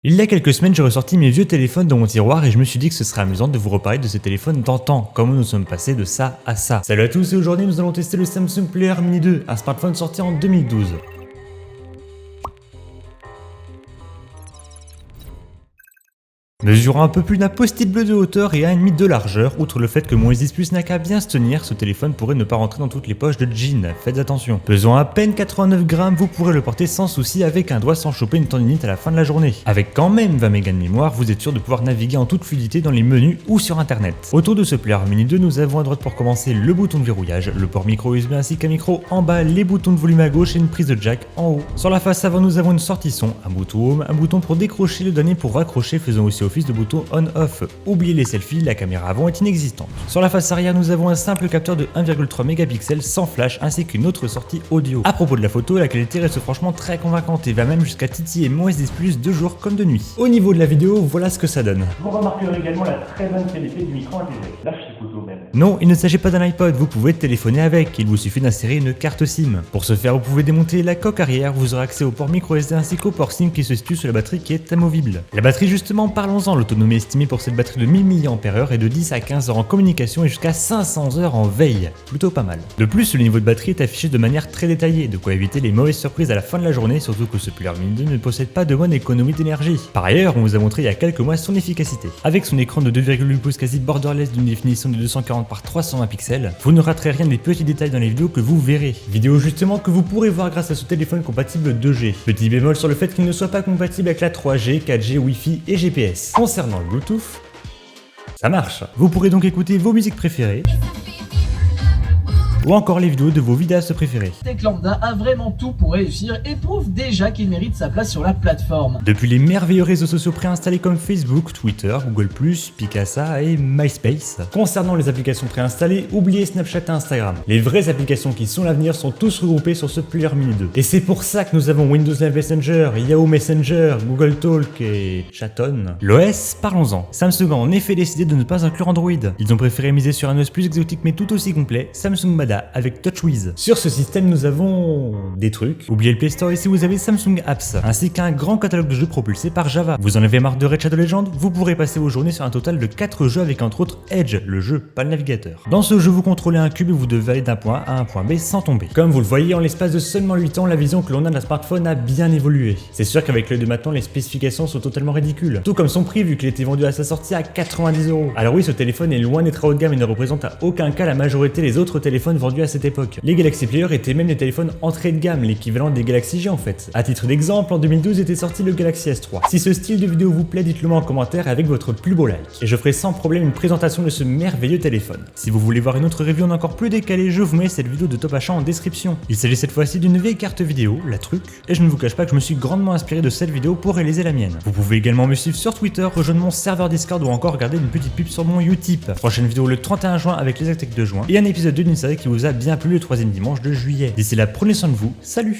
Il y a quelques semaines, j'ai ressorti mes vieux téléphones dans mon tiroir et je me suis dit que ce serait amusant de vous reparler de ces téléphones d'antan, comment nous sommes passés de ça à ça. Salut à tous et aujourd'hui nous allons tester le Samsung Player Mini 2, un smartphone sorti en 2012. Mesurant un peu plus d'un post-it bleu de hauteur et 1,5 de largeur, outre le fait que mon X Plus n'a qu'à bien se tenir, ce téléphone pourrait ne pas rentrer dans toutes les poches de jeans, faites attention. Pesant à peine 89 grammes, vous pourrez le porter sans souci avec un doigt sans choper une tendinite à la fin de la journée. Avec quand même 20 mégas de mémoire, vous êtes sûr de pouvoir naviguer en toute fluidité dans les menus ou sur internet. Autour de ce Player Mini 2, nous avons à droite pour commencer le bouton de verrouillage, le port micro USB ainsi qu'un micro en bas, les boutons de volume à gauche et une prise de jack en haut. Sur la face avant, nous avons une sortie son, un bouton home, un bouton pour décrocher, le dernier pour raccrocher, faisant aussi office de bouton on-off. Oubliez les selfies, la caméra avant est inexistante. Sur la face arrière, nous avons un simple capteur de 1,3 mégapixels sans flash ainsi qu'une autre sortie audio. À propos de la photo, la qualité reste franchement très convaincante et va même jusqu'à titiller mon S10 Plus de jour comme de nuit. Au niveau de la vidéo, voilà ce que ça donne. Vous remarquerez également la très bonne qualité du micro intégré, l'archi photo même. Non, il ne s'agit pas d'un iPod, vous pouvez téléphoner avec, il vous suffit d'insérer une carte SIM. Pour ce faire, vous pouvez démonter la coque arrière, vous aurez accès au port micro SD ainsi qu'au port SIM qui se situe sur la batterie qui est amovible. La batterie justement, parlons-en, l'autonomie estimée pour cette batterie de 1000 mAh est de 10 à 15 heures en communication et jusqu'à 500 heures en veille, plutôt pas mal. De plus, le niveau de batterie est affiché de manière très détaillée, de quoi éviter les mauvaises surprises à la fin de la journée, surtout que ce Player Mini 2 ne possède pas de bonne économie d'énergie. Par ailleurs, on vous a montré il y a quelques mois son efficacité. Avec son écran de 2,8 pouces quasi borderless d'une définition de 240 par 320 pixels, vous ne raterez rien des petits détails dans les vidéos que vous verrez. Vidéos justement que vous pourrez voir grâce à ce téléphone compatible 2G. Petit bémol sur le fait qu'il ne soit pas compatible avec la 3G, 4G, Wi-Fi et GPS. Concernant le Bluetooth, ça marche. Vous pourrez donc écouter vos musiques préférées ou encore les vidéos de vos vidéastes préférés. Tech Lambda a vraiment tout pour réussir et prouve déjà qu'il mérite sa place sur la plateforme. Depuis les merveilleux réseaux sociaux préinstallés comme Facebook, Twitter, Google+, Picasa et MySpace. Concernant les applications préinstallées, oubliez Snapchat et Instagram. Les vraies applications qui sont l'avenir sont tous regroupées sur ce Player Mini 2. Et c'est pour ça que nous avons Windows Live Messenger, Yahoo Messenger, Google Talk et Chaton. L'OS, parlons-en. Samsung a en effet décidé de ne pas inclure Android. Ils ont préféré miser sur un OS plus exotique mais tout aussi complet, Samsung Bada avec TouchWiz. Sur ce système, nous avons des trucs. Oubliez le Play Store ici, vous avez Samsung Apps, ainsi qu'un grand catalogue de jeux propulsés par Java. Vous en avez marre de Raid Shadow Legends? Vous pourrez passer vos journées sur un total de 4 jeux avec entre autres Edge, le jeu, pas le navigateur. Dans ce jeu, vous contrôlez un cube et vous devez aller d'un point A à un point B sans tomber. Comme vous le voyez, en l'espace de seulement 8 ans, la vision que l'on a d'un smartphone a bien évolué. C'est sûr qu'avec l'œil de maintenant, les spécifications sont totalement ridicules. Tout comme son prix, vu qu'il était vendu à sa sortie à 90 €. Alors oui, ce téléphone est loin d'être à haut de gamme et ne représente à aucun cas la majorité des autres téléphones vendus à cette époque. Les Galaxy Player étaient même des téléphones entrée de gamme, l'équivalent des Galaxy J en fait. À titre d'exemple, en 2012 était sorti le Galaxy S3. Si ce style de vidéo vous plaît, dites-le moi en commentaire avec votre plus beau like. Et je ferai sans problème une présentation de ce merveilleux téléphone. Si vous voulez voir une autre review encore plus décalée, je vous mets cette vidéo de top achat en description. Il s'agit cette fois-ci d'une vieille carte vidéo, la truc, et je ne vous cache pas que je me suis grandement inspiré de cette vidéo pour réaliser la mienne. Vous pouvez également me suivre sur Twitter, rejoindre mon serveur Discord ou encore regarder une petite pub sur mon Utip. Prochaine vidéo le 31 juin avec les attaques de juin et un épisode 2 d'une série qui vous a bien plu le 3e dimanche de juillet. D'ici là, prenez soin de vous, salut!